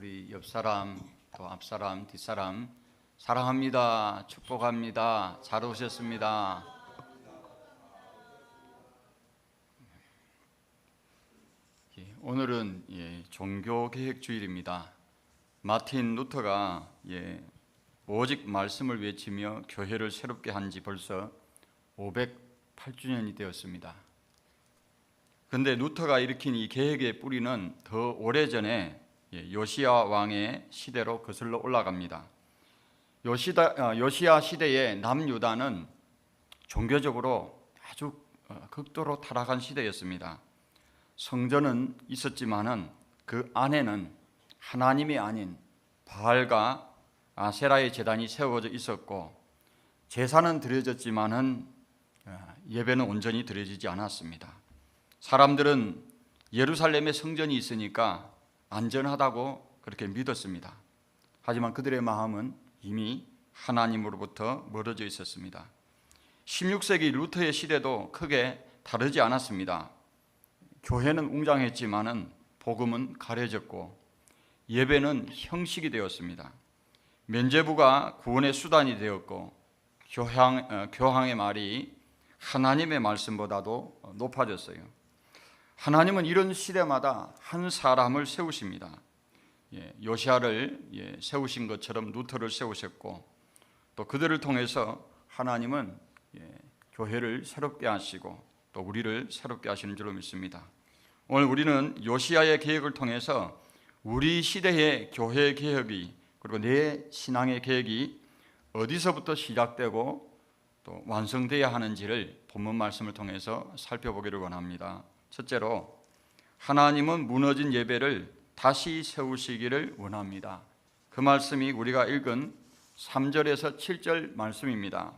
우리 옆 사람, 또 앞 사람, 뒷 사람 사랑합니다. 축복합니다. 잘 오셨습니다. 오늘은 종교개혁주일입니다. 마틴 루터가 오직 말씀을 외치며 교회를 새롭게 한 지 벌써 508주년이 되었습니다. 그런데 루터가 일으킨 이 개혁의 뿌리는 더 오래전에 요시야 왕의 시대로 거슬러 올라갑니다. 요시야 시대의 남유다는 종교적으로 아주 극도로 타락한 시대였습니다. 성전은 있었지만은 그 안에는 하나님이 아닌 바알과 아세라의 제단이 세워져 있었고, 제사는 드려졌지만은 예배는 온전히 드려지지 않았습니다. 사람들은 예루살렘에 성전이 있으니까 안전하다고 그렇게 믿었습니다. 하지만 그들의 마음은 이미 하나님으로부터 멀어져 있었습니다. 16세기 루터의 시대도 크게 다르지 않았습니다. 교회는 웅장했지만은 복음은 가려졌고 예배는 형식이 되었습니다. 면죄부가 구원의 수단이 되었고 교황의 말이 하나님의 말씀보다도 높아졌어요. 하나님은 이런 시대마다 한 사람을 세우십니다. 요시야를 세우신 것처럼 루터를 세우셨고, 또 그들을 통해서 하나님은 교회를 새롭게 하시고 또 우리를 새롭게 하시는 줄로 믿습니다. 오늘 우리는 요시야의 개혁을 통해서 우리 시대의 교회 개혁이, 그리고 내 신앙의 개혁이 어디서부터 시작되고 또 완성되어야 하는지를 본문 말씀을 통해서 살펴보기를 원합니다. 첫째로, 하나님은 무너진 예배를 다시 세우시기를 원합니다. 그 말씀이 우리가 읽은 3절에서 7절 말씀입니다.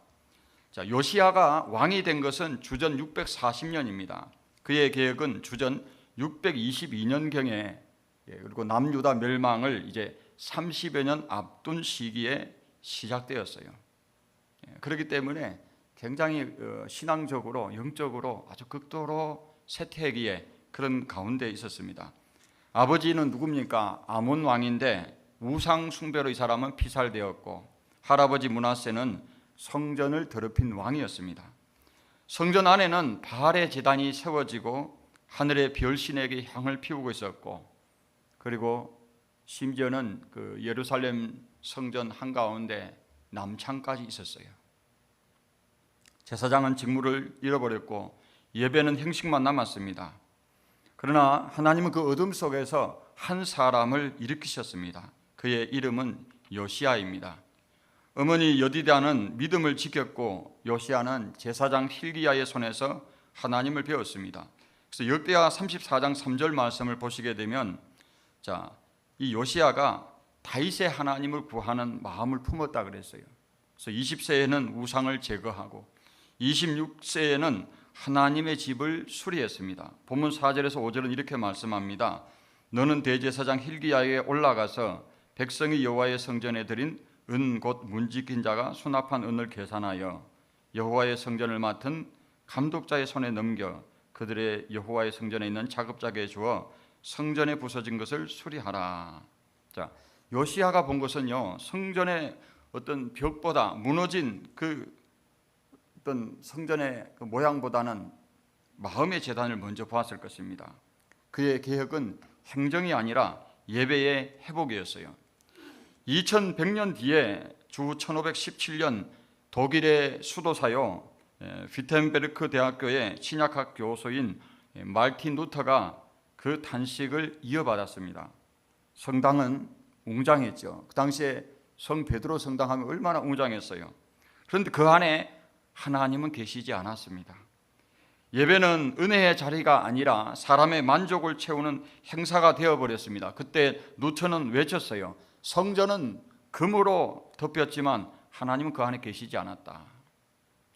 자, 요시야가 왕이 된 것은 주전 640년입니다. 그의 개혁은 주전 622년경에, 그리고 남유다 멸망을 이제 30여 년 앞둔 시기에 시작되었어요. 그렇기 때문에 굉장히 신앙적으로, 영적으로 아주 극도로 쇠퇴기에 그런 가운데 있었습니다. 아버지는 누굽니까? 아몬 왕인데 우상 숭배로 이 사람은 피살되었고, 할아버지 므낫세는 성전을 더럽힌 왕이었습니다. 성전 안에는 바알의 제단이 세워지고 하늘의 별신에게 향을 피우고 있었고, 그리고 심지어는 그 예루살렘 성전 한가운데 남창까지 있었어요. 제사장은 직무를 잃어버렸고 예배는 형식만 남았습니다. 그러나 하나님은 그 어둠 속에서 한 사람을 일으키셨습니다. 그의 이름은 요시야입니다. 어머니 여디다는 믿음을 지켰고 요시야는 제사장 hil기야의 손에서 하나님을 배웠습니다. 그래서 역대하 34장 3절 말씀을 보시게 되면, 자, 이 요시야가 다윗의 하나님을 구하는 마음을 품었다 그랬어요. 그래서 20세에는 우상을 제거하고 26세에는 하나님의 집을 수리했습니다. 본문 4절에서 5절은 이렇게 말씀합니다. 너는 대제사장 hil기야에게 올라가서 백성이 여호와의 성전에 드린 은 곧 문지킨 자가 수납한 은을 계산하여 여호와의 성전을 맡은 감독자의 손에 넘겨 그들의 여호와의 성전에 있는 작업자에게 주어 성전에 부서진 것을 수리하라. 자, 요시야가 본 것은요, 성전의 어떤 벽보다 무너진 그 어떤 성전의 그 모양보다는 마음의 재단을 먼저 보았을 것입니다. 그의 개혁은 행정이 아니라 예배의 회복이었어요. 2100년 뒤에 주 1517년 독일의 수도사요 비텐베르크 대학교의 신약학 교수인 마르틴 루터가 그 탄식을 이어받았습니다. 성당은 웅장했죠. 그 당시에 성 베드로 성당 하면 얼마나 웅장했어요. 그런데 그 안에 하나님은 계시지 않았습니다. 예배는 은혜의 자리가 아니라 사람의 만족을 채우는 행사가 되어버렸습니다. 그때 루터는 외쳤어요. 성전은 금으로 덮였지만 하나님은 그 안에 계시지 않았다.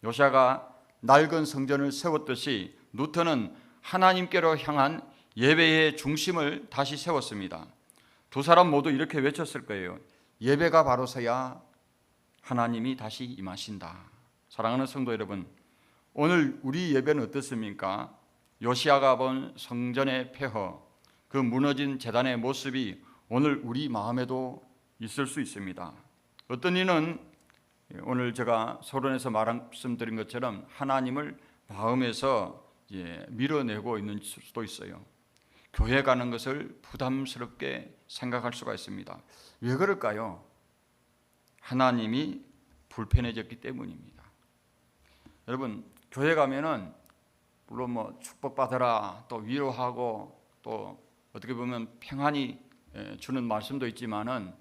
요시야가 낡은 성전을 세웠듯이 루터는 하나님께로 향한 예배의 중심을 다시 세웠습니다. 두 사람 모두 이렇게 외쳤을 거예요. 예배가 바로 서야 하나님이 다시 임하신다. 사랑하는 성도 여러분, 오늘 우리 예배는 어떻습니까? 요시야가 본 성전의 폐허, 그 무너진 제단의 모습이 오늘 우리 마음에도 있을 수 있습니다. 어떤 이는 오늘 제가 서론에서 말씀드린 것처럼 하나님을 마음에서 밀어내고 있는 수도 있어요. 교회 가는 것을 부담스럽게 생각할 수가 있습니다. 왜 그럴까요? 하나님이 불편해졌기 때문입니다. 여러분, 교회 가면은 물론 뭐 축복받아라, 또 위로하고, 또 어떻게 보면 평안히 주는 말씀도 있지만은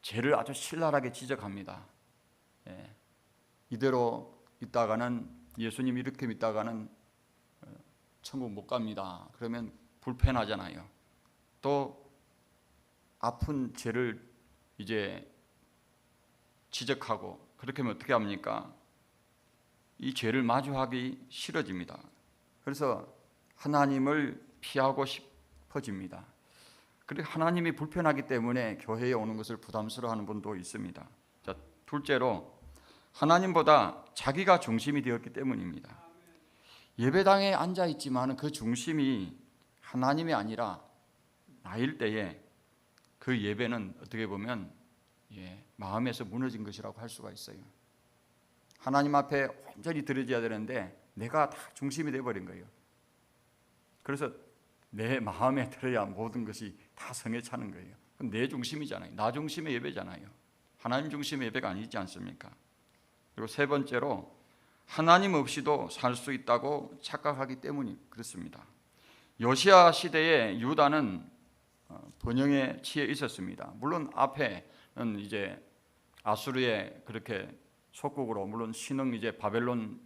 죄를 아주 신랄하게 지적합니다. 이대로 있다가는, 예수님 이렇게 믿다가는 천국 못 갑니다. 그러면 불편하잖아요. 또 아픈 죄를 이제 지적하고, 그렇게 하면 어떻게 합니까? 이 죄를 마주하기 싫어집니다. 그래서 하나님을 피하고 싶어집니다. 그리고 하나님이 불편하기 때문에 교회에 오는 것을 부담스러워하는 분도 있습니다. 자, 둘째로 하나님보다 자기가 중심이 되었기 때문입니다. 예배당에 앉아 있지만 그 중심이 하나님이 아니라 나일 때에 그 예배는 어떻게 보면 마음에서 무너진 것이라고 할 수가 있어요. 하나님 앞에 완전히 드려져야 되는데 내가 다 중심이 되어버린 거예요. 그래서 내 마음에 들어야 모든 것이 다 성에 차는 거예요. 내 중심이잖아요. 나 중심의 예배잖아요. 하나님 중심의 예배가 아니지 않습니까? 그리고 세 번째로 하나님 없이도 살 수 있다고 착각하기 때문이 그렇습니다. 요시야 시대에 유다는 번영에 취해 있었습니다. 물론 앞에는 이제 아수르의 그렇게 속국으로, 물론 신흥 이제 바벨론이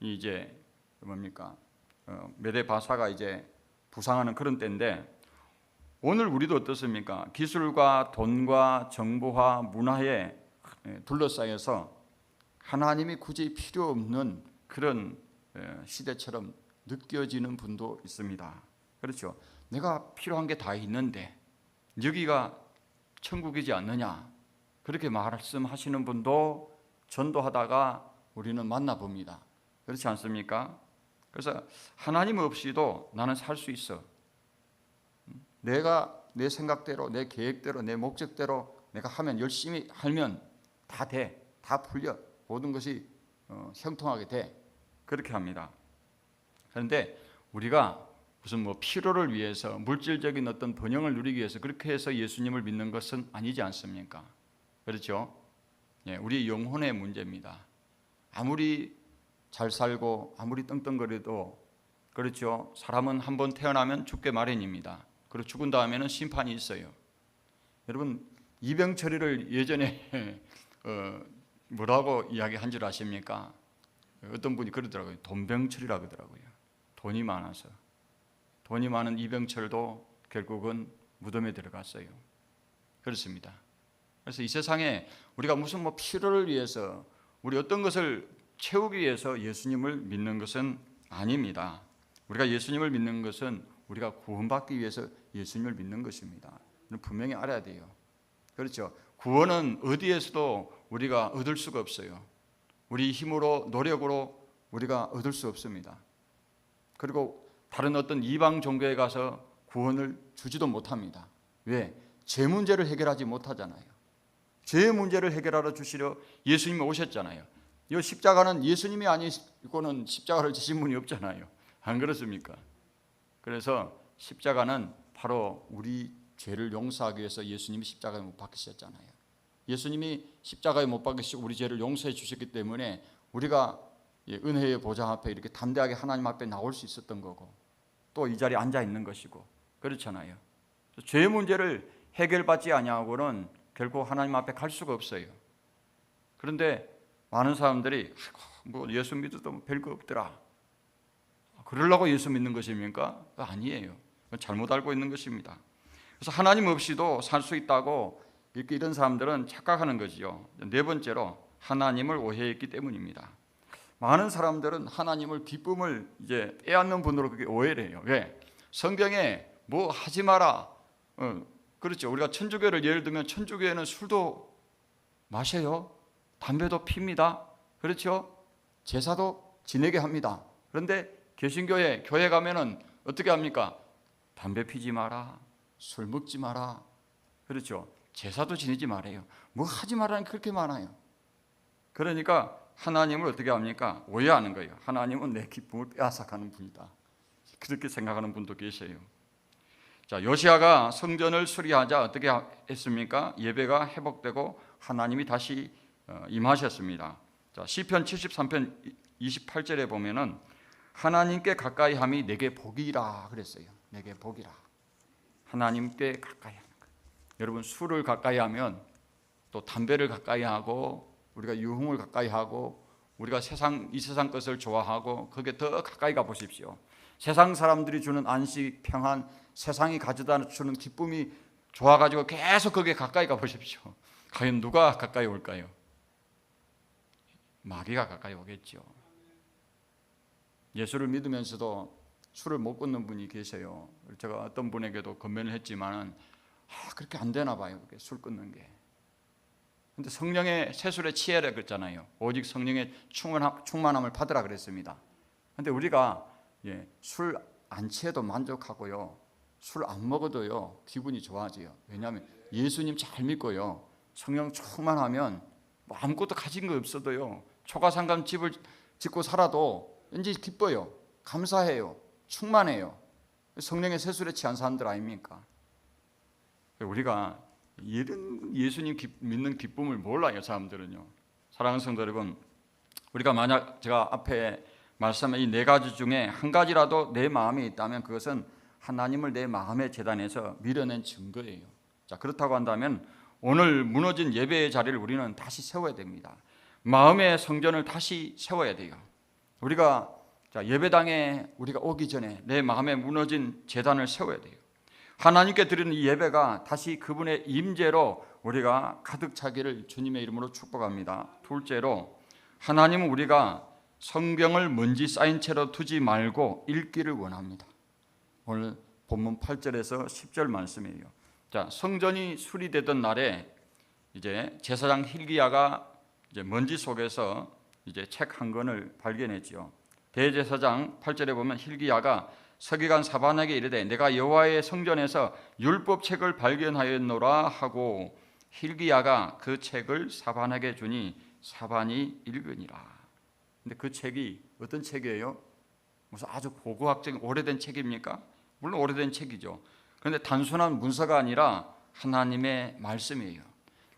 이제 뭡니까? 메데바사가 이제 부상하는 그런 때인데, 오늘 우리도 어떻습니까? 기술과 돈과 정보와 문화에 둘러싸여서 하나님이 굳이 필요 없는 그런 시대처럼 느껴지는 분도 있습니다. 그렇죠? 내가 필요한 게 다 있는데 여기가 천국이지 않느냐, 그렇게 말씀하시는 분도 전도하다가 우리는 만나봅니다. 그렇지 않습니까? 그래서 하나님 없이도 나는 살 수 있어. 내가 내 생각대로, 내 계획대로, 내 목적대로 내가 하면, 열심히 하면 다 돼. 다 풀려. 모든 것이 형통하게 돼. 그렇게 합니다. 그런데 우리가 무슨 뭐 필요를 위해서, 물질적인 어떤 번영을 누리기 위해서 그렇게 해서 예수님을 믿는 것은 아니지 않습니까? 그렇죠? 우리 영혼의 문제입니다. 아무리 잘 살고 아무리 떵떵거려도, 그렇죠, 사람은 한번 태어나면 죽게 마련입니다. 그리고 죽은 다음에는 심판이 있어요. 여러분, 이병철이를 예전에 뭐라고 이야기한 줄 아십니까? 어떤 분이 그러더라고요. 돈병철이라고 하더라고요. 돈이 많아서. 돈이 많은 이병철도 결국은 무덤에 들어갔어요. 그렇습니다. 그래서 이 세상에 우리가 무슨 뭐 필요를 위해서, 우리 어떤 것을 채우기 위해서 예수님을 믿는 것은 아닙니다. 우리가 예수님을 믿는 것은 우리가 구원받기 위해서 예수님을 믿는 것입니다. 분명히 알아야 돼요. 그렇죠? 구원은 어디에서도 우리가 얻을 수가 없어요. 우리 힘으로, 노력으로 우리가 얻을 수 없습니다. 그리고 다른 어떤 이방 종교에 가서 구원을 주지도 못합니다. 왜? 제 문제를 해결하지 못하잖아요. 제 문제를 해결하러 주시려 예수님이 오셨잖아요. 이 십자가는 예수님이 아니고는 십자가를 지신 분이 없잖아요. 안 그렇습니까? 그래서 십자가는 바로 우리 죄를 용서하기 위해서 예수님이 십자가에 못 박히셨잖아요. 예수님이 십자가에 못 박히시고 우리 죄를 용서해 주셨기 때문에 우리가 은혜의 보좌 앞에 이렇게 담대하게 하나님 앞에 나올 수 있었던 거고, 또 이 자리에 앉아 있는 것이고, 그렇잖아요. 죄의 문제를 해결받지 아니하고는 결국 하나님 앞에 갈 수가 없어요. 그런데 많은 사람들이 뭐 예수 믿어도 별거 없더라, 그러려고 예수 믿는 것입니까? 아니에요. 잘못 알고 있는 것입니다. 그래서 하나님 없이도 살 수 있다고 이런 사람들은 착각하는 거지요. 네 번째로 하나님을 오해했기 때문입니다. 많은 사람들은 하나님을 기쁨을 이제 빼앗는 분으로 그렇게 오해를 해요. 왜? 성경에 뭐 하지 마라. 그렇죠. 우리가 천주교를 예를 들면 천주교에는 술도 마셔요. 담배도 핍니다. 그렇죠. 제사도 지내게 합니다. 그런데 개신교회 교회 가면은 어떻게 합니까? 담배 피지 마라, 술 먹지 마라, 그렇죠. 제사도 지내지 말아요. 뭐 하지 말라는 게 그렇게 많아요. 그러니까 하나님을 어떻게 합니까? 오해하는 거예요. 하나님은 내 기쁨을 빼앗아가는 분이다. 그렇게 생각하는 분도 계세요. 자, 요시아가 성전을 수리하자 어떻게 했습니까? 예배가 회복되고 하나님이 다시 임하셨습니다. 자, 시편 73편 28절에 보면은 하나님께 가까이 함이 내게 복이라 그랬어요. 내게 복이라. 하나님께 가까이 하는 거예요. 여러분, 술을 가까이 하면 또 담배를 가까이 하고 우리가 유흥을 가까이 하고 우리가 이 세상 것을 좋아하고 거기에 더 가까이 가 보십시오. 세상 사람들이 주는 안식, 평안, 세상이 가져다 주는 기쁨이 좋아가지고 계속 거기에 가까이 가 보십시오. 과연 누가 가까이 올까요? 마귀가 가까이 오겠죠. 예수를 믿으면서도 술을 못 끊는 분이 계세요. 제가 어떤 분에게도 건면을 했지만은 그렇게 안 되나 봐요. 술 끊는 게. 근데 성령의 세술에 취해라 그랬잖아요. 오직 성령의 충만함을 받으라 그랬습니다. 근데 우리가 술 안 취해도 만족하고요. 술 안 먹어도요. 기분이 좋아져요. 왜냐하면 예수님 잘 믿고요. 성령 충만하면 뭐 아무것도 가진 거 없어도요. 초가상감 집을 짓고 살아도 왠지 기뻐요. 감사해요. 충만해요. 성령의 세술에 취한 사람들 아닙니까? 우리가 이런 예수님 믿는 기쁨을 몰라요. 사람들은요. 사랑하는 성도 여러분, 우리가 만약 제가 앞에 말씀한 이 네 가지 중에 한 가지라도 내 마음에 있다면 그것은 하나님을 내 마음의 재단에서 밀어낸 증거예요. 자, 그렇다고 한다면 오늘 무너진 예배의 자리를 우리는 다시 세워야 됩니다. 마음의 성전을 다시 세워야 돼요. 우리가 예배당에 우리가 오기 전에 내 마음에 무너진 재단을 세워야 돼요. 하나님께 드리는 이 예배가 다시 그분의 임재로 우리가 가득 차기를 주님의 이름으로 축복합니다. 둘째로, 하나님은 우리가 성경을 먼지 쌓인 채로 두지 말고 읽기를 원합니다. 오늘 본문 8절에서 10절 말씀이에요. 자, 성전이 수리되던 날에 이제 제사장 hil기야가 이제 먼지 속에서 이제 책 한 권을 발견했지요. 대제사장 8절에 보면 hil기야가 서기관 사반에게 이르되 내가 여호와의 성전에서 율법 책을 발견하였노라 하고 hil기야가 그 책을 사반에게 주니 사반이 읽으니라. 근데 그 책이 어떤 책이에요? 무슨 아주 고고학적인 오래된 책입니까? 물론 오래된 책이죠. 그런데 단순한 문서가 아니라 하나님의 말씀이에요.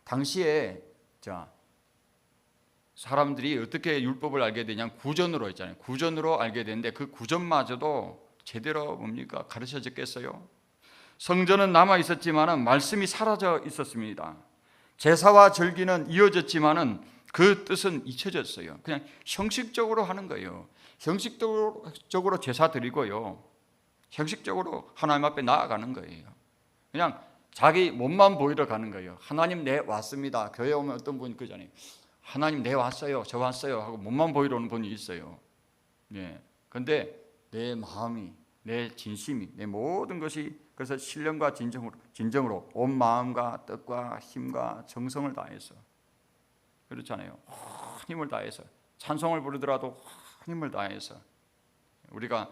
당시에 사람들이 어떻게 율법을 알게 되냐? 구전으로 했잖아요. 구전으로 알게 되는데 그 구전마저도 제대로 뭡니까? 가르쳐졌겠어요? 성전은 남아 있었지만은 말씀이 사라져 있었습니다. 제사와 절기는 이어졌지만은 그 뜻은 잊혀졌어요. 그냥 형식적으로 하는 거예요. 형식적으로 제사 드리고요. 형식적으로 하나님 앞에 나아가는 거예요. 그냥 자기 몸만 보이러 가는 거예요. 하나님 내 왔습니다. 교회 오면 어떤 분이 그러잖아요. 하나님 내 왔어요. 저 왔어요 하고 몸만 보이러 오는 분이 있어요. 그런데 내 마음이, 내 진심이, 내 모든 것이 그래서 신령과 진정으로 온 마음과 뜻과 힘과 정성을 다해서, 그렇잖아요. 힘을 다해서 찬송을 부르더라도 힘을 다해서 우리가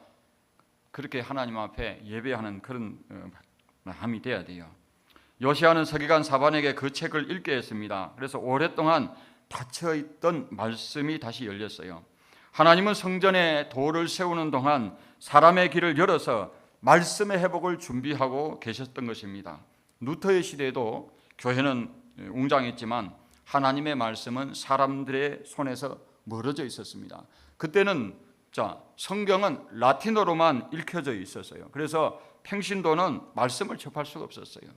그렇게 하나님 앞에 예배하는 그런 마음이 돼야 돼요. 요시야는 서기관 사반에게 그 책을 읽게 했습니다. 그래서 오랫동안 닫혀있던 말씀이 다시 열렸어요. 하나님은 성전에 도를 세우는 동안 사람의 길을 열어서 말씀의 회복을 준비하고 계셨던 것입니다. 루터의 시대에도 교회는 웅장했지만 하나님의 말씀은 사람들의 손에서 멀어져 있었습니다. 그때는 성경은 라틴어로만 읽혀져 있었어요. 그래서 평신도는 말씀을 접할 수가 없었어요.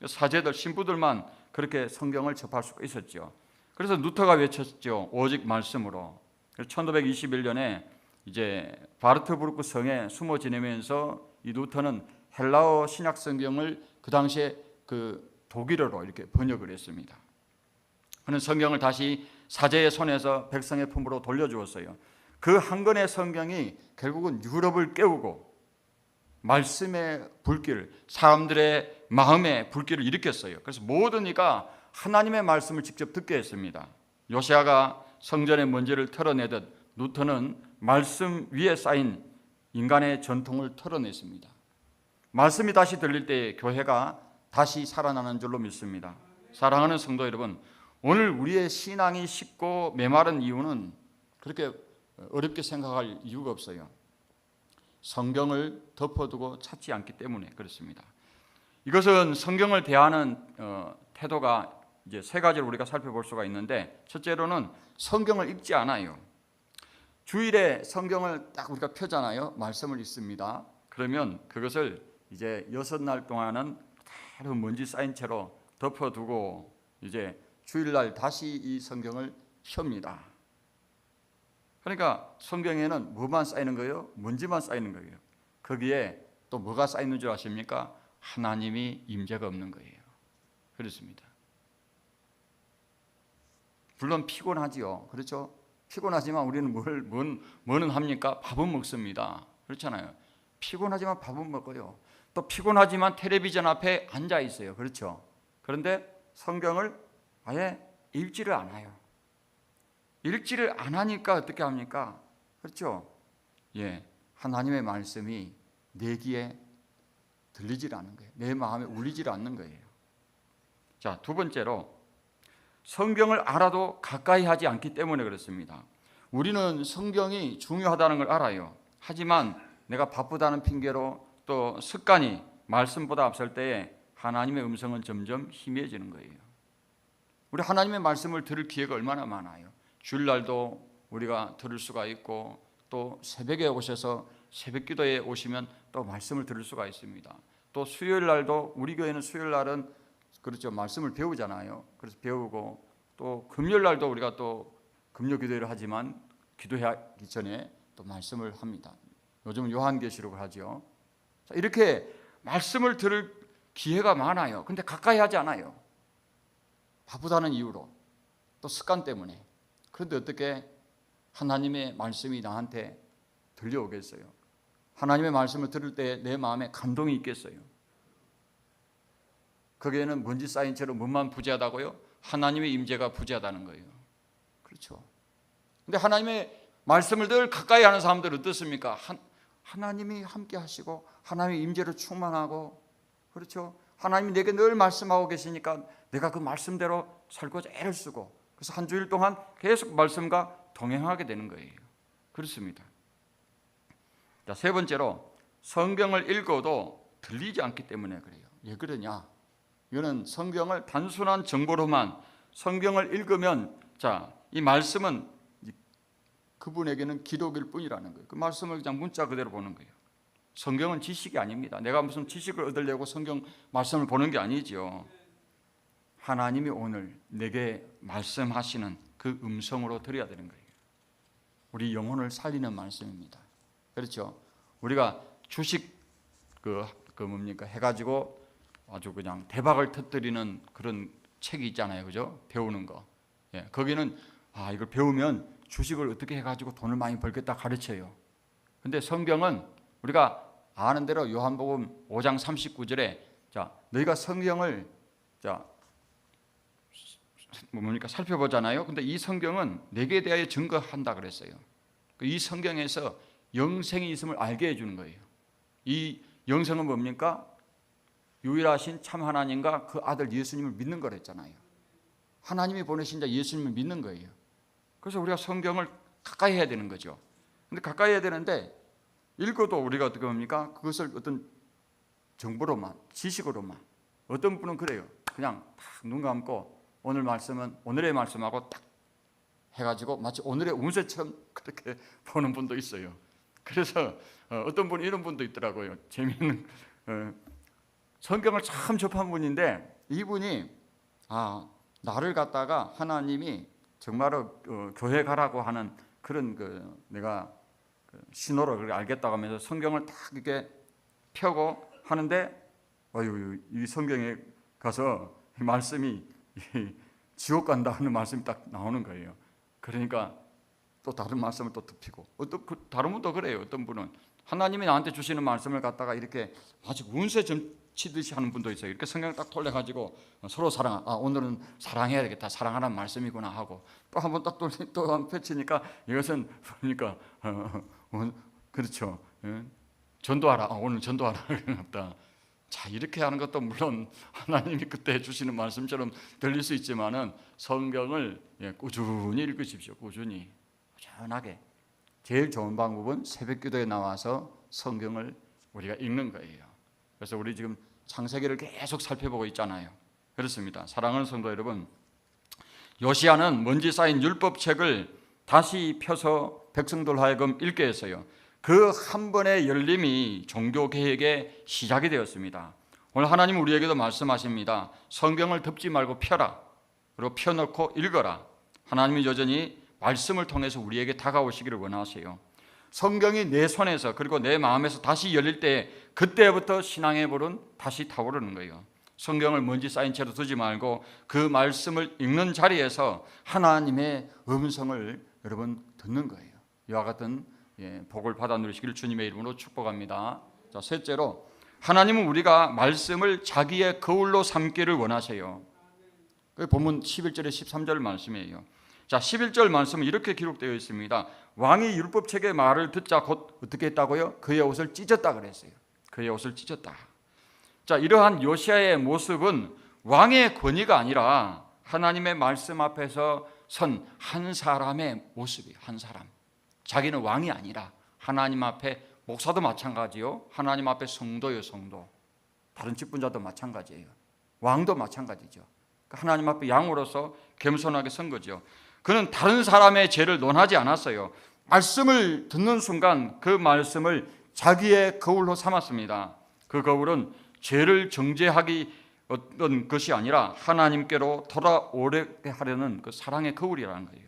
사제들, 신부들만 그렇게 성경을 접할 수가 있었죠. 그래서 루터가 외쳤죠. 오직 말씀으로. 1521년에 이제 바르트부르크 성에 숨어 지내면서 이 루터는 헬라어 신약 성경을 그 당시에 그 독일어로 이렇게 번역을 했습니다. 그는 성경을 다시 사제의 손에서 백성의 품으로 돌려주었어요. 그 한 권의 성경이 결국은 유럽을 깨우고 말씀의 불길, 사람들의 마음의 불길을 일으켰어요. 그래서 모든 이가 하나님의 말씀을 직접 듣게 했습니다. 요시야가 성전의 먼지를 털어내듯 루터는 말씀 위에 쌓인 인간의 전통을 털어냈습니다. 말씀이 다시 들릴 때 교회가 다시 살아나는 줄로 믿습니다. 사랑하는 성도 여러분, 오늘 우리의 신앙이 쉽고 메마른 이유는 그렇게 어렵게 생각할 이유가 없어요. 성경을 덮어두고 찾지 않기 때문에 그렇습니다. 이것은 성경을 대하는 태도가 이제 세 가지를 우리가 살펴볼 수가 있는데, 첫째로는 성경을 읽지 않아요. 주일에 성경을 딱 우리가 펴잖아요. 말씀을 읽습니다. 그러면 그것을 이제 6날 동안은 그대로 먼지 쌓인 채로 덮어두고 이제 주일날 다시 이 성경을 펴니다. 그러니까 성경에는 뭐만 쌓이는 거예요? 먼지만 쌓이는 거예요. 거기에 또 뭐가 쌓이는 줄 아십니까? 하나님이 임재가 없는 거예요. 그렇습니다. 물론 피곤하지요. 그렇죠? 피곤하지만 우리는 뭐는 합니까? 밥은 먹습니다. 그렇잖아요. 피곤하지만 밥은 먹어요. 또 피곤하지만 텔레비전 앞에 앉아 있어요. 그렇죠? 그런데 성경을 아예 읽지를 않아요. 읽지를 안 하니까 어떻게 합니까? 그렇죠? 예, 하나님의 말씀이 내 귀에 들리질 않는 거예요. 내 마음에 울리질 않는 거예요. 자, 두 번째로 성경을 알아도 가까이 하지 않기 때문에 그렇습니다. 우리는 성경이 중요하다는 걸 알아요. 하지만 내가 바쁘다는 핑계로 또 습관이 말씀보다 앞설 때에 하나님의 음성은 점점 희미해지는 거예요. 우리 하나님의 말씀을 들을 기회가 얼마나 많아요. 주일날도 우리가 들을 수가 있고, 또 새벽에 오셔서 새벽기도에 오시면 또 말씀을 들을 수가 있습니다. 또 수요일날도 우리 교회는 수요일날은 그렇죠, 말씀을 배우잖아요. 그래서 배우고, 또 금요일날도 우리가 또 금요기도를 하지만 기도하기 전에 또 말씀을 합니다. 요즘은 요한계시록을 하죠. 자, 이렇게 말씀을 들을 기회가 많아요. 근데 가까이 하지 않아요. 바쁘다는 이유로, 또 습관 때문에. 그런데 어떻게 하나님의 말씀이 나한테 들려오겠어요? 하나님의 말씀을 들을 때 내 마음에 감동이 있겠어요? 거기에는 먼지 쌓인 채로 뭐만 부재하다고요? 하나님의 임재가 부재하다는 거예요. 그렇죠? 근데 하나님의 말씀을 늘 가까이 하는 사람들은 어떻습니까? 하나님이 함께 하시고 하나님의 임재로 충만하고, 그렇죠? 하나님이 내게 늘 말씀하고 계시니까 내가 그 말씀대로 살고자 애를 쓰고, 그래서 한 주일 동안 계속 말씀과 동행하게 되는 거예요. 그렇습니다. 자, 세 번째로 성경을 읽어도 들리지 않기 때문에 그래요. 왜 그러냐? 이거는 성경을 단순한 정보로만, 성경을 읽으면 자, 이 말씀은 그분에게는 기록일 뿐이라는 거예요. 그 말씀을 그냥 문자 그대로 보는 거예요. 성경은 지식이 아닙니다. 내가 무슨 지식을 얻으려고 성경 말씀을 보는 게 아니죠. 하나님이 오늘 내게 말씀하시는 그 음성으로 들어야 되는 거예요. 우리 영혼을 살리는 말씀입니다. 그렇죠? 우리가 주식 뭡니까 해가지고 아주 그냥 대박을 터뜨리는 그런 책이 있잖아요, 그죠? 배우는 거. 예, 거기는 이걸 배우면 주식을 어떻게 해가지고 돈을 많이 벌겠다 가르쳐요. 근데 성경은 우리가 아는 대로 요한복음 5장 39절에 자, 너희가 성경을 살펴보잖아요. 근데 이 성경은 내게 대하여 증거한다 그랬어요. 이 성경에서 영생이 있음을 알게 해주는 거예요. 이 영생은 뭡니까? 유일하신 참 하나님과 그 아들 예수님을 믿는 거랬잖아요. 하나님이 보내신 자 예수님을 믿는 거예요. 그래서 우리가 성경을 가까이 해야 되는 거죠. 근데 가까이 해야 되는데 읽어도 우리가 어떻게 합니까? 그것을 어떤 정보로만, 지식으로만. 어떤 분은 그래요. 그냥 눈 감고 오늘 말씀은 오늘의 말씀하고 딱 해가지고 마치 오늘의 운세처럼 그렇게 보는 분도 있어요. 그래서 어떤 분이 이런 분도 있더라고요. 재미있는 성경을 참 접한 분인데 이분이 나를 갖다가 하나님이 정말로 교회 가라고 하는 그런 내가 신호를 그렇게 알겠다고 하면서 성경을 딱 이렇게 펴고 하는데 이 성경에 가서 이 말씀이 지옥 간다 하는 말씀이 딱 나오는 거예요. 그러니까 또 다른 말씀을 또 덮이고, 다른 분도 그래요. 어떤 분은 하나님이 나한테 주시는 말씀을 갖다가 이렇게 아주 운세 점치듯이 하는 분도 있어요. 이렇게 성경을 딱 돌려가지고 서로 오늘은 사랑해야 되겠다, 사랑하라는 말씀이구나 하고, 또 한 번 딱 또 한 펼치니까 이것은 그러니까 그렇죠. 전도하라, 오늘 전도하라 그런다. 자, 이렇게 하는 것도 물론 하나님이 그때 주시는 말씀처럼 들릴 수 있지만은 성경을 꾸준히 읽으십시오. 꾸준히 제일 좋은 방법은 새벽기도에 나와서 성경을 우리가 읽는 거예요. 그래서 우리 지금 창세기를 계속 살펴보고 있잖아요. 그렇습니다. 사랑하는 성도 여러분, 요시야는 먼지 쌓인 율법책을 다시 펴서 백성들 하여금 읽게 했어요. 그 한 번의 열림이 종교개혁의 시작이 되었습니다. 오늘 하나님 우리에게도 말씀하십니다. 성경을 덮지 말고 펴라. 그리고 펴놓고 읽어라. 하나님이 여전히 말씀을 통해서 우리에게 다가오시기를 원하세요. 성경이 내 손에서 그리고 내 마음에서 다시 열릴 때 그때부터 신앙의 불은 다시 타오르는 거예요. 성경을 먼지 쌓인 채로 두지 말고 그 말씀을 읽는 자리에서 하나님의 음성을 여러분 듣는 거예요. 이와 같은 복을 받아 누리시기를 주님의 이름으로 축복합니다. 자, 셋째로 하나님은 우리가 말씀을 자기의 거울로 삼기를 원하세요. 그 본문 11절에 13절 말씀이에요. 자, 11절 말씀은 이렇게 기록되어 있습니다. 왕이 율법책의 말을 듣자 곧 어떻게 했다고요? 그의 옷을 찢었다 그랬어요. 그의 옷을 찢었다. 자, 이러한 요시야의 모습은 왕의 권위가 아니라 하나님의 말씀 앞에서 선 한 사람의 모습이에요. 한 사람. 자기는 왕이 아니라 하나님 앞에, 목사도 마찬가지요, 하나님 앞에 성도요, 성도. 다른 직분자도 마찬가지예요. 왕도 마찬가지죠. 하나님 앞에 양으로서 겸손하게 선 거죠. 그는 다른 사람의 죄를 논하지 않았어요. 말씀을 듣는 순간 그 말씀을 자기의 거울로 삼았습니다. 그 거울은 죄를 정죄하기 어떤 것이 아니라 하나님께로 돌아오게 하려는 그 사랑의 거울이라는 거예요.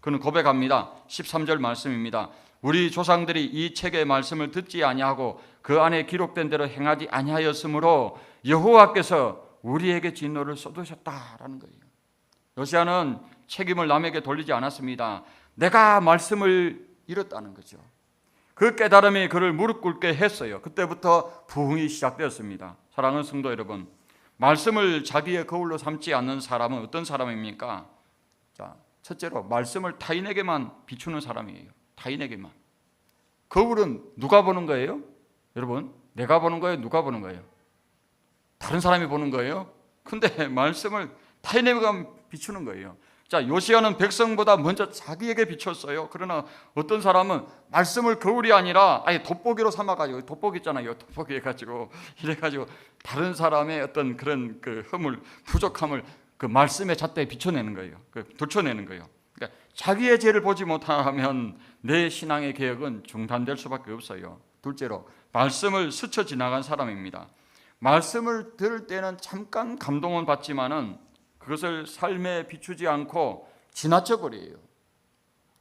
그는 고백합니다. 13절 말씀입니다. 우리 조상들이 이 책의 말씀을 듣지 아니하고 그 안에 기록된 대로 행하지 아니하였으므로 여호와께서 우리에게 진노를 쏟으셨다라는 거예요. 요시야는 책임을 남에게 돌리지 않았습니다. 내가 말씀을 잃었다는 거죠. 그 깨달음이 그를 무릎 꿇게 했어요. 그때부터 부흥이 시작되었습니다. 사랑하는 성도 여러분, 말씀을 자기의 거울로 삼지 않는 사람은 어떤 사람입니까? 자, 첫째로 말씀을 타인에게만 비추는 사람이에요. 타인에게만. 거울은 누가 보는 거예요? 여러분, 내가 보는 거예요? 누가 보는 거예요? 다른 사람이 보는 거예요? 근데 말씀을 타인에게만 비추는 거예요. 자, 요시야는 백성보다 먼저 자기에게 비췄어요. 그러나 어떤 사람은 말씀을 거울이 아니라 아예 돋보기로 삼아가지고, 돋보기 있잖아요. 돋보기 해가지고 이래가지고 다른 사람의 어떤 그런 그 허물, 부족함을 그 말씀의 잣대에 비춰내는 거예요. 들춰내는 거예요. 그러니까 자기의 죄를 보지 못하면 내 신앙의 개혁은 중단될 수밖에 없어요. 둘째로 말씀을 스쳐 지나간 사람입니다. 말씀을 들을 때는 잠깐 감동은 받지만은 그것을 삶에 비추지 않고 지나쳐 버려요.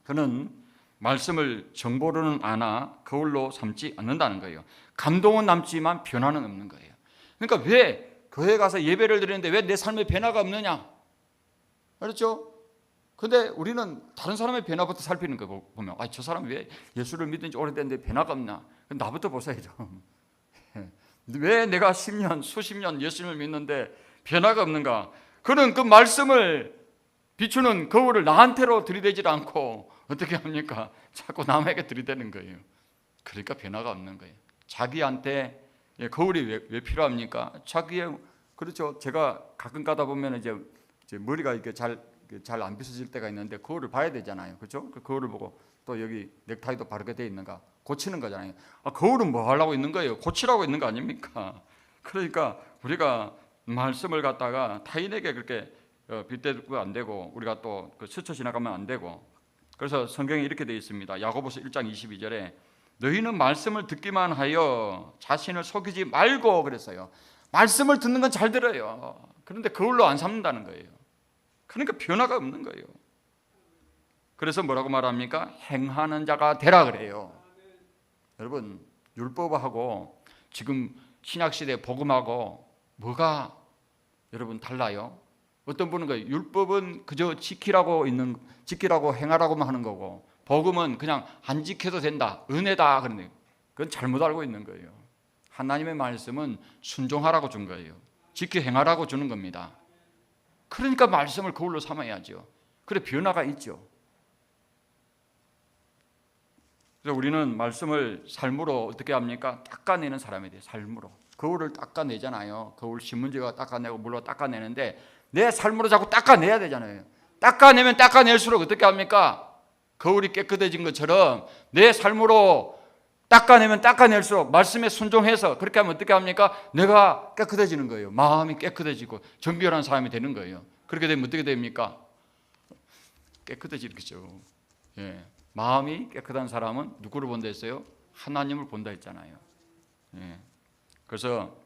그는 말씀을 정보로는 아나 거울로 삼지 않는다는 거예요. 감동은 남지만 변화는 없는 거예요. 그러니까 왜 교회 가서 예배를 드리는데 왜 내 삶에 변화가 없느냐? 그렇죠? 근데 우리는 다른 사람의 변화부터 살피는 거 보면, 저 사람 왜 예수를 믿은 지 오래됐는데 변화가 없나? 나부터 보세요. 왜 내가 10년, 수십 년 예수님을 믿는데 변화가 없는가? 그는 그 말씀을 비추는 거울을 나한테로 들이대지 않고 어떻게 합니까? 자꾸 남에게 들이대는 거예요. 그러니까 변화가 없는 거예요. 자기한테 거울이 왜 필요합니까? 자기의, 그렇죠. 제가 가끔 가다 보면 이제 머리가 이렇게 잘 안 빗어질 때가 있는데 거울을 봐야 되잖아요. 그렇죠? 그 거울을 보고 또 여기 넥타이도 바르게 돼 있는가 고치는 거잖아요. 거울은 뭐 하려고 있는 거예요? 고치라고 있는 거 아닙니까? 그러니까 우리가 말씀을 갖다가 타인에게 그렇게 빗대고 안 되고 우리가 또 스쳐 지나가면 안 되고. 그래서 성경에 이렇게 되어 있습니다. 야고보서 1장 22절에 너희는 말씀을 듣기만 하여 자신을 속이지 말고 그랬어요. 말씀을 듣는 건 잘 들어요. 그런데 그걸로 안 삼는다는 거예요. 그러니까 변화가 없는 거예요. 그래서 뭐라고 말합니까? 행하는 자가 되라 그래요. 여러분, 율법하고 지금 신약시대 복음하고 뭐가 여러분 달라요? 어떤 분은 거예요. 율법은 그저 지키라고 행하라고만 하는 거고 복음은 그냥 안 지켜도 된다, 은혜다 그러는데 그건 잘못 알고 있는 거예요. 하나님의 말씀은 순종하라고 준 거예요. 지켜 행하라고 주는 겁니다. 그러니까 말씀을 거울로 삼아야죠. 그래 변화가 있죠. 그래서 우리는 말씀을 삶으로 어떻게 합니까? 닦아내는 사람이 돼요. 삶으로 거울을 닦아내잖아요. 거울 신문지가 닦아내고 물로 닦아내는데 내 삶으로 자꾸 닦아내야 되잖아요. 닦아내면 닦아낼수록 어떻게 합니까? 거울이 깨끗해진 것처럼 내 삶으로 닦아내면 닦아낼수록 말씀에 순종해서 그렇게 하면 어떻게 합니까? 내가 깨끗해지는 거예요. 마음이 깨끗해지고 정결한 사람이 되는 거예요. 그렇게 되면 어떻게 됩니까? 깨끗해지겠죠. 예. 마음이 깨끗한 사람은 누구를 본다 했어요? 하나님을 본다 했잖아요. 예. 그래서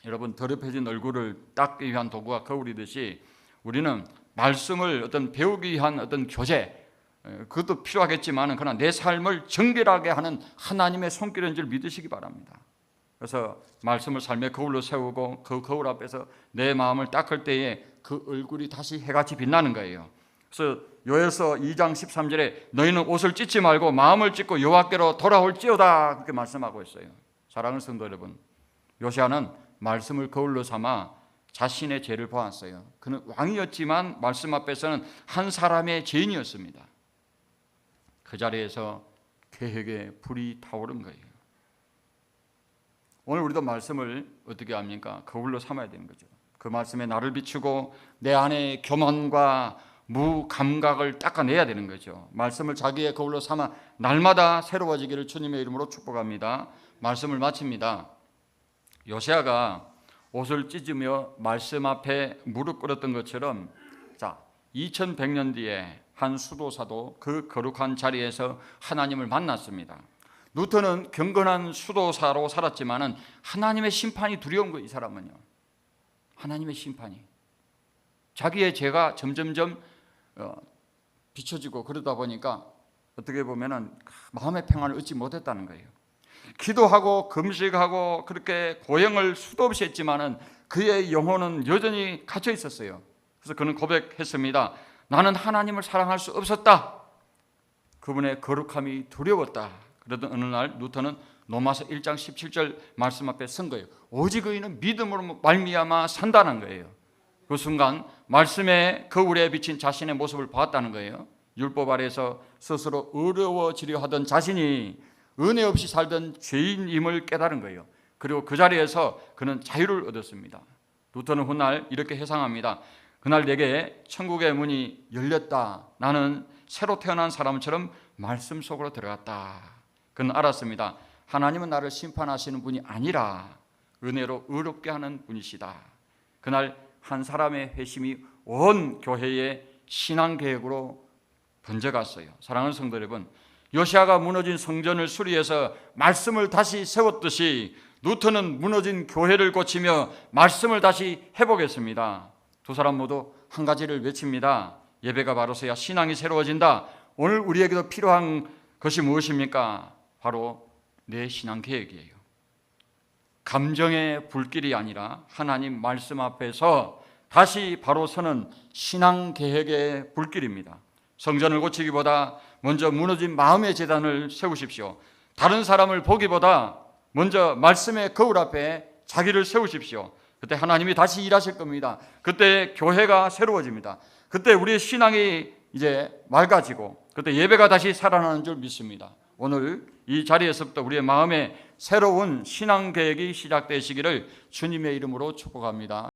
여러분 더럽혀진 얼굴을 닦기 위한 도구가 거울이듯이 우리는 말씀을 어떤 배우기 위한 어떤 교재 그것도 필요하겠지만 그러나 내 삶을 정결하게 하는 하나님의 손길인 줄 믿으시기 바랍니다. 그래서 말씀을 삶의 거울로 세우고 그 거울 앞에서 내 마음을 닦을 때에 그 얼굴이 다시 해같이 빛나는 거예요. 그래서 요엘서 2장 13절에 너희는 옷을 찢지 말고 마음을 찢고 여호와께로 돌아올지어다 그렇게 말씀하고 있어요. 사랑하는 성도 여러분, 요시야는 말씀을 거울로 삼아 자신의 죄를 보았어요. 그는 왕이었지만 말씀 앞에서는 한 사람의 죄인이었습니다. 그 자리에서 계획에 불이 타오른 거예요. 오늘 우리도 말씀을 어떻게 합니까? 거울로 삼아야 되는 거죠. 그 말씀에 나를 비추고 내 안에 교만과 무감각을 닦아내야 되는 거죠. 말씀을 자기의 거울로 삼아 날마다 새로워지기를 주님의 이름으로 축복합니다. 말씀을 마칩니다. 요시야가 옷을 찢으며 말씀 앞에 무릎 꿇었던 것처럼 2100년 뒤에 한 수도사도 그 거룩한 자리에서 하나님을 만났습니다. 루터는 경건한 수도사로 살았지만은 하나님의 심판이 두려운 거예요. 이 사람은요. 하나님의 심판이. 자기의 죄가 점점점 비춰지고 그러다 보니까 어떻게 보면은 마음의 평안을 얻지 못했다는 거예요. 기도하고 금식하고 그렇게 고행을 수도 없이 했지만은 그의 영혼은 여전히 갇혀 있었어요. 그래서 그는 고백했습니다. 나는 하나님을 사랑할 수 없었다. 그분의 거룩함이 두려웠다. 그러던 어느 날 루터는 로마서 1장 17절 말씀 앞에 선 거예요. 오직 의인은 믿음으로 말미암아 산다는 거예요. 그 순간 말씀의 거울에 비친 자신의 모습을 봤다는 거예요. 율법 아래에서 스스로 어려워지려 하던 자신이 은혜 없이 살던 죄인임을 깨달은 거예요. 그리고 그 자리에서 그는 자유를 얻었습니다. 루터는 훗날 이렇게 회상합니다. 그날 내게 천국의 문이 열렸다. 나는 새로 태어난 사람처럼 말씀 속으로 들어갔다. 그는 알았습니다. 하나님은 나를 심판하시는 분이 아니라 은혜로 의롭게 하는 분이시다. 그날 한 사람의 회심이 온 교회의 신앙계획으로 번져갔어요. 사랑하는 성도 여러분, 요시야가 무너진 성전을 수리해서 말씀을 다시 세웠듯이 루터는 무너진 교회를 고치며 말씀을 다시 회복했습니다. 두 사람 모두 한 가지를 외칩니다. 예배가 바로 서야 신앙이 새로워진다. 오늘 우리에게도 필요한 것이 무엇입니까? 바로 내 신앙 계획이에요. 감정의 불길이 아니라 하나님 말씀 앞에서 다시 바로 서는 신앙 계획의 불길입니다. 성전을 고치기보다 먼저 무너진 마음의 제단을 세우십시오. 다른 사람을 보기보다 먼저 말씀의 거울 앞에 자기를 세우십시오. 그때 하나님이 다시 일하실 겁니다. 그때 교회가 새로워집니다. 그때 우리의 신앙이 이제 맑아지고 그때 예배가 다시 살아나는 줄 믿습니다. 오늘 이 자리에서부터 우리의 마음에 새로운 신앙 계획이 시작되시기를 주님의 이름으로 축복합니다.